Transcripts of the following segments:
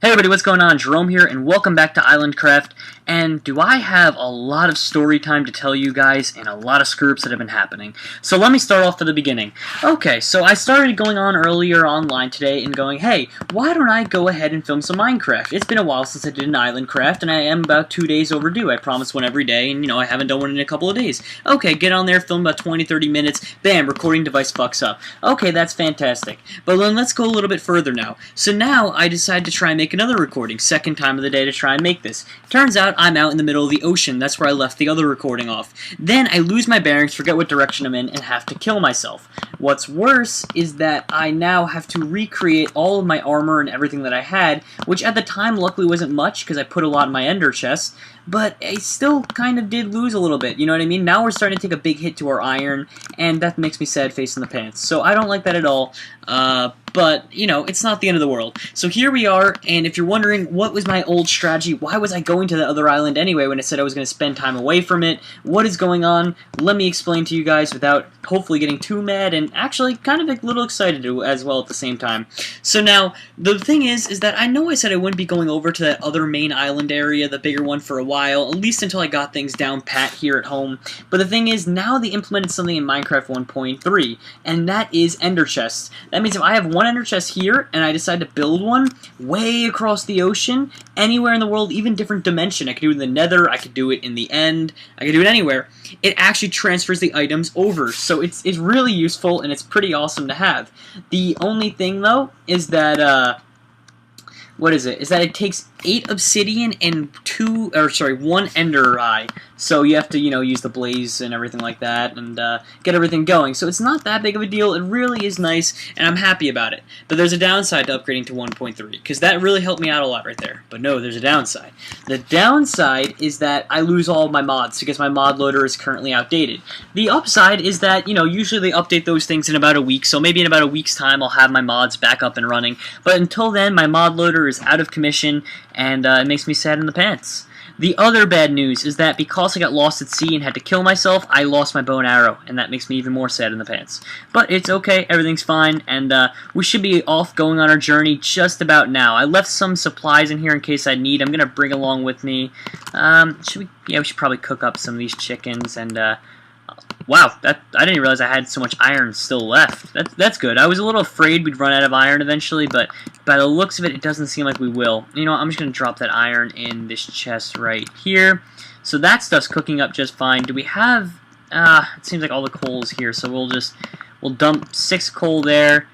Hey everybody, what's going on? Jerome here, and welcome back to Islandcraft. And do I have a lot of story time to tell you guys, and a lot of screw-ups that have been happening. So let me start off at the beginning. Okay, so I started going on earlier online today and going, hey, why don't I go ahead and film some Minecraft? It's been a while since I did an Islandcraft, and I am about 2 days overdue. I promise one every day, and I haven't done one in a couple of days. Okay, get on there, film about 20-30 minutes, bam, recording device fucks up. Okay, that's fantastic. But then let's go a little bit further now. So now I decided to try and make another recording, second time of the day to try and make this. Turns out I'm out in the middle of the ocean, that's where I left the other recording off. Then I lose my bearings, forget what direction I'm in, and have to kill myself. What's worse is that I now have to recreate all of my armor and everything that I had, which at the time luckily wasn't much, because I put a lot in my ender chest, but I still kind of did lose a little bit, you know what I mean? Now we're starting to take a big hit to our iron, and that makes me sad face in the pants. So I don't like that at all, but, it's not the end of the world. So here we are, and if you're wondering what was my old strategy, why was I going to the other island anyway when I said I was going to spend time away from it, what is going on, let me explain to you guys without hopefully getting too mad, and actually kind of a little excited as well at the same time. So now, the thing is that I know I said I wouldn't be going over to that other main island area, the bigger one, for a while, at least until I got things down pat here at home. But the thing is, now they implemented something in Minecraft 1.3, and that is ender chests. That means if I have one ender chest here, and I decide to build one way across the ocean, anywhere in the world, even different dimension, I could do it in the nether, I could do it in the end, I could do it anywhere, it actually transfers the items over. So it's really useful, and it's pretty awesome to have. The only thing, though, is that, what is it? Is that it takes 8 obsidian and 1 ender eye. So you have to, use the blaze and everything like that and get everything going. So it's not that big of a deal. It really is nice, and I'm happy about it. But there's a downside to upgrading to 1.3, because that really helped me out a lot right there. But no, there's a downside. The downside is that I lose all of my mods, because my mod loader is currently outdated. The upside is that, usually they update those things in about a week, so maybe in about a week's time I'll have my mods back up and running. But until then, my mod loader is out of commission, and it makes me sad in the pants. The other bad news is that because I got lost at sea and had to kill myself, I lost my bow and arrow, and that makes me even more sad in the pants. But it's okay, everything's fine, and we should be off going on our journey just about now. I left some supplies in here in case I need. I'm going to bring along with me. We should probably cook up some of these chickens, and wow, I didn't realize I had so much iron still left. That's good. I was a little afraid we'd run out of iron eventually, but by the looks of it, it doesn't seem like we will. You know what, I'm just going to drop that iron in this chest right here. So that stuff's cooking up just fine. Do we have... it seems like all the coal is here, so we'll dump 6 coal there,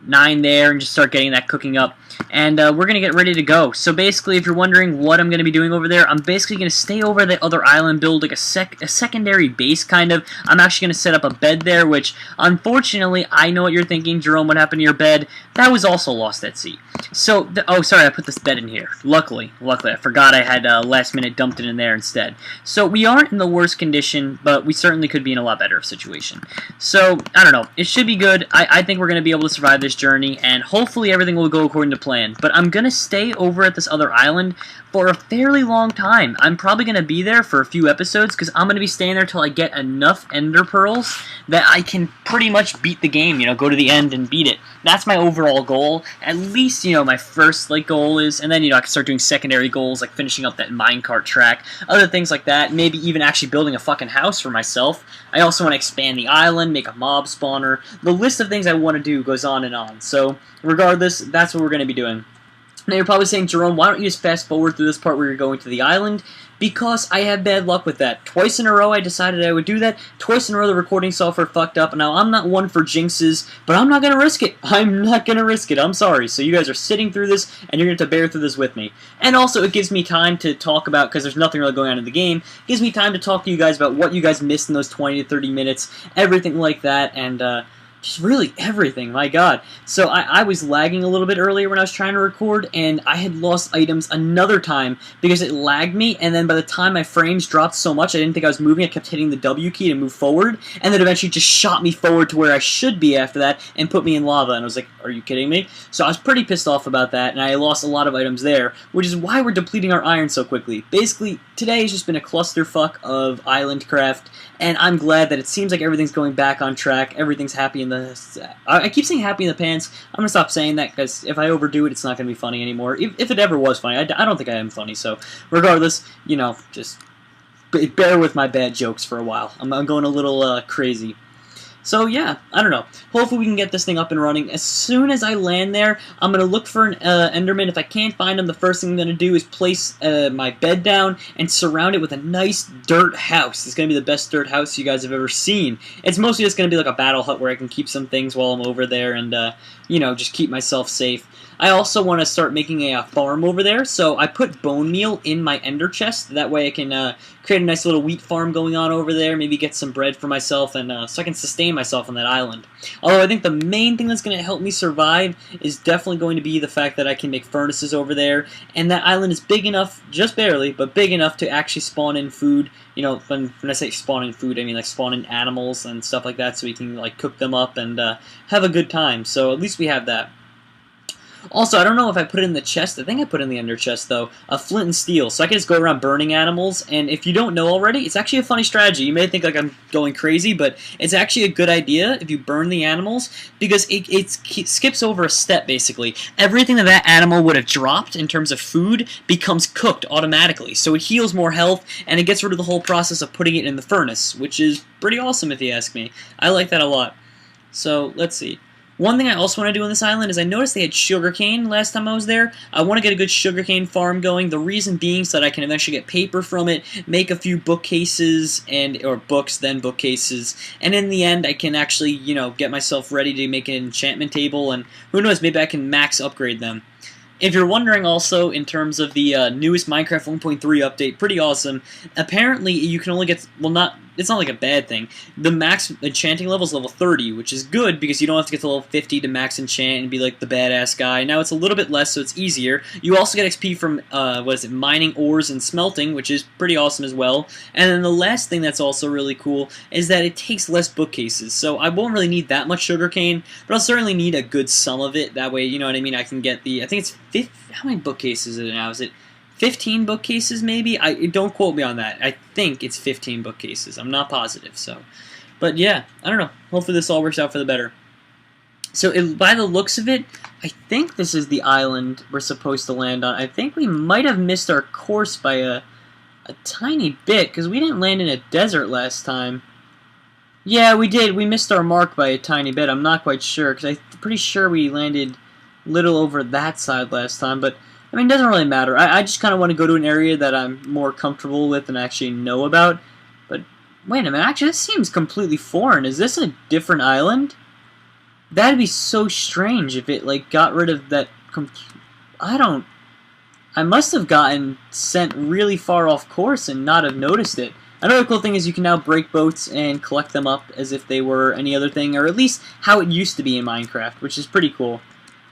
9 there, and just start getting that cooking up. And we're going to get ready to go. So basically, if you're wondering what I'm going to be doing over there, I'm basically going to stay over the other island, build like a secondary base, kind of. I'm actually going to set up a bed there, which, unfortunately, I know what you're thinking, Jerome, what happened to your bed? That was also lost at sea. So, oh, sorry, I put this bed in here. Luckily, I forgot I had last minute dumped it in there instead. So, we aren't in the worst condition, but we certainly could be in a lot better situation. So, I don't know. It should be good. I think we're going to be able to survive this journey, and hopefully everything will go according to plan. But I'm going to stay over at this other island for a fairly long time. I'm probably going to be there for a few episodes, because I'm going to be staying there till I get enough ender pearls that I can pretty much beat the game, go to the end and beat it. That's my overall goal. At least, my first goal is, and then, I can start doing secondary goals, like finishing up that minecart track, other things like that, maybe even actually building a fucking house for myself. I also want to expand the island, make a mob spawner. The list of things I want to do goes on and on. So, regardless, that's what we're going to be doing. Now you're probably saying, Jerome, why don't you just fast forward through this part where you're going to the island? Because I had bad luck with that. Twice in a row I decided I would do that. Twice in a row the recording software fucked up. Now I'm not one for jinxes, but I'm not going to risk it. I'm not going to risk it. I'm sorry. So you guys are sitting through this, and you're going to have to bear through this with me. And also it gives me time to talk about, because there's nothing really going on in the game, it gives me time to talk to you guys about what you guys missed in those 20 to 30 minutes, everything like that, and just really everything, my god. So I was lagging a little bit earlier when I was trying to record, and I had lost items another time because it lagged me, and then by the time my frames dropped so much I didn't think I was moving, I kept hitting the W key to move forward, and then eventually just shot me forward to where I should be after that and put me in lava, and I was like, are you kidding me? So I was pretty pissed off about that, and I lost a lot of items there, which is why we're depleting our iron so quickly. Basically, today has just been a clusterfuck of Islandcraft, and I'm glad that it seems like everything's going back on track, everything's happy in I keep saying happy in the pants. I'm going to stop saying that because if I overdo it, it's not going to be funny anymore. If it ever was funny. I don't think I am funny, so regardless, you know, just bear with my bad jokes for a while. I'm going a little crazy. So yeah, I don't know. Hopefully we can get this thing up and running. As soon as I land there, I'm going to look for an Enderman. If I can't find him, the first thing I'm going to do is place my bed down and surround it with a nice dirt house. It's going to be the best dirt house you guys have ever seen. It's mostly just going to be like a battle hut where I can keep some things while I'm over there and, you know, just keep myself safe. I also want to start making a farm over there, so I put bone meal in my ender chest. That way I can create a nice little wheat farm going on over there, maybe get some bread for myself, and so I can sustain myself on that island. Although I think the main thing that's going to help me survive is definitely going to be the fact that I can make furnaces over there, and that island is big enough, just barely, but big enough to actually spawn in food. You know, when I say spawn in food, I mean like spawn in animals and stuff like that, so we can like cook them up and have a good time. So at least we have that. Also, I don't know if I put it in the chest. I think I put it in the ender chest, though. A flint and steel. So I can just go around burning animals. And if you don't know already, it's actually a funny strategy. You may think like I'm going crazy, but it's actually a good idea if you burn the animals because it skips over a step, basically. Everything that animal would have dropped in terms of food becomes cooked automatically. So it heals more health, and it gets rid of the whole process of putting it in the furnace, which is pretty awesome if you ask me. I like that a lot. So, let's see. One thing I also want to do on this island is I noticed they had sugarcane last time I was there. I want to get a good sugarcane farm going. The reason being so that I can eventually get paper from it, make a few bookcases or books, then bookcases, and in the end I can actually, you know, get myself ready to make an enchantment table, and who knows, maybe I can max upgrade them. If you're wondering also, in terms of the newest Minecraft 1.3 update, pretty awesome. Apparently, you can only get, well, it's not like a bad thing. The max enchanting level is level 30, which is good because you don't have to get to level 50 to max enchant and be like the badass guy. Now it's a little bit less, so it's easier. You also get XP from, mining ores and smelting, which is pretty awesome as well. And then the last thing that's also really cool is that it takes less bookcases. So I won't really need that much sugarcane, but I'll certainly need a good sum of it. That way, you know what I mean, I can get I think it's how many bookcases is it now? Is it 15 bookcases maybe? Don't quote me on that. I think it's 15 bookcases. I'm not positive. But yeah, I don't know. Hopefully this all works out for the better. So by the looks of it, I think this is the island we're supposed to land on. I think we might have missed our course by a tiny bit because we didn't land in a desert last time. Yeah, we did. We missed our mark by a tiny bit. I'm not quite sure because I'm pretty sure we landed little over that side last time, but I mean, it doesn't really matter. I just kind of want to go to an area that I'm more comfortable with and actually know about. But wait a minute, actually, this seems completely foreign. Is this a different island? That'd be so strange if it like got rid of that. I must have gotten sent really far off course and not have noticed it. Another cool thing is you can now break boats and collect them up as if they were any other thing, or at least how it used to be in Minecraft, which is pretty cool.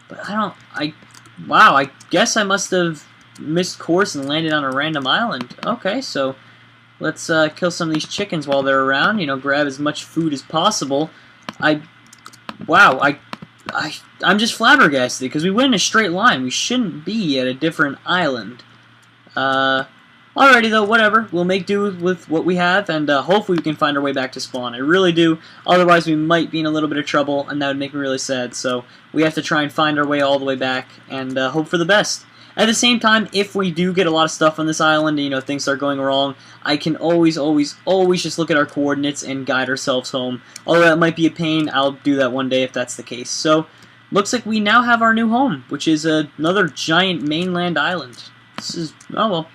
But wow, I guess I must have missed course and landed on a random island. Okay, so let's kill some of these chickens while they're around, you know, grab as much food as possible. Wow, I'm just flabbergasted because we went in a straight line. We shouldn't be at a different island. Alrighty though, whatever. We'll make do with what we have, and hopefully we can find our way back to spawn. I really do. Otherwise, we might be in a little bit of trouble, and that would make me really sad. So we have to try and find our way all the way back, and hope for the best. At the same time, if we do get a lot of stuff on this island, and you know things start going wrong, I can always just look at our coordinates and guide ourselves home. Although that might be a pain, I'll do that one day if that's the case. So, looks like we now have our new home, which is another giant mainland island. This is, oh well.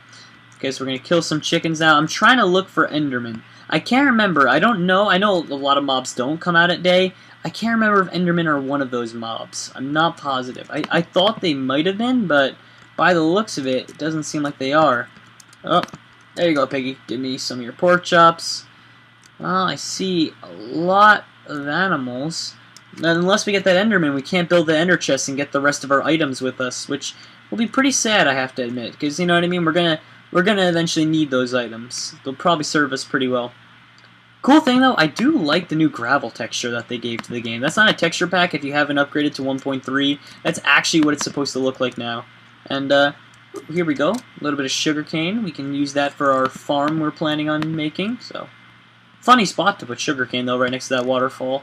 Okay, so we're going to kill some chickens now. I'm trying to look for Enderman. I can't remember. I don't know. I know a lot of mobs don't come out at day. I can't remember if Endermen are one of those mobs. I'm not positive. I thought they might have been, but by the looks of it, it doesn't seem like they are. Oh, there you go, Piggy. Give me some of your pork chops. Well, I see a lot of animals. And unless we get that Enderman, we can't build the Ender chest and get the rest of our items with us, which will be pretty sad, I have to admit. Because, you know what I mean? We're gonna eventually need those items. They'll probably serve us pretty well. Cool thing though, I do like the new gravel texture that they gave to the game. That's not a texture pack if you haven't upgraded to 1.3. That's actually what it's supposed to look like now. And here we go. A little bit of sugarcane. We can use that for our farm we're planning on making. So, funny spot to put sugarcane though, right next to that waterfall.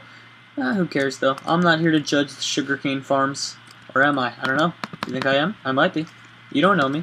Who cares, though? I'm not here to judge the sugarcane farms. Or am I? I don't know. You think I am? I might be. You don't know me.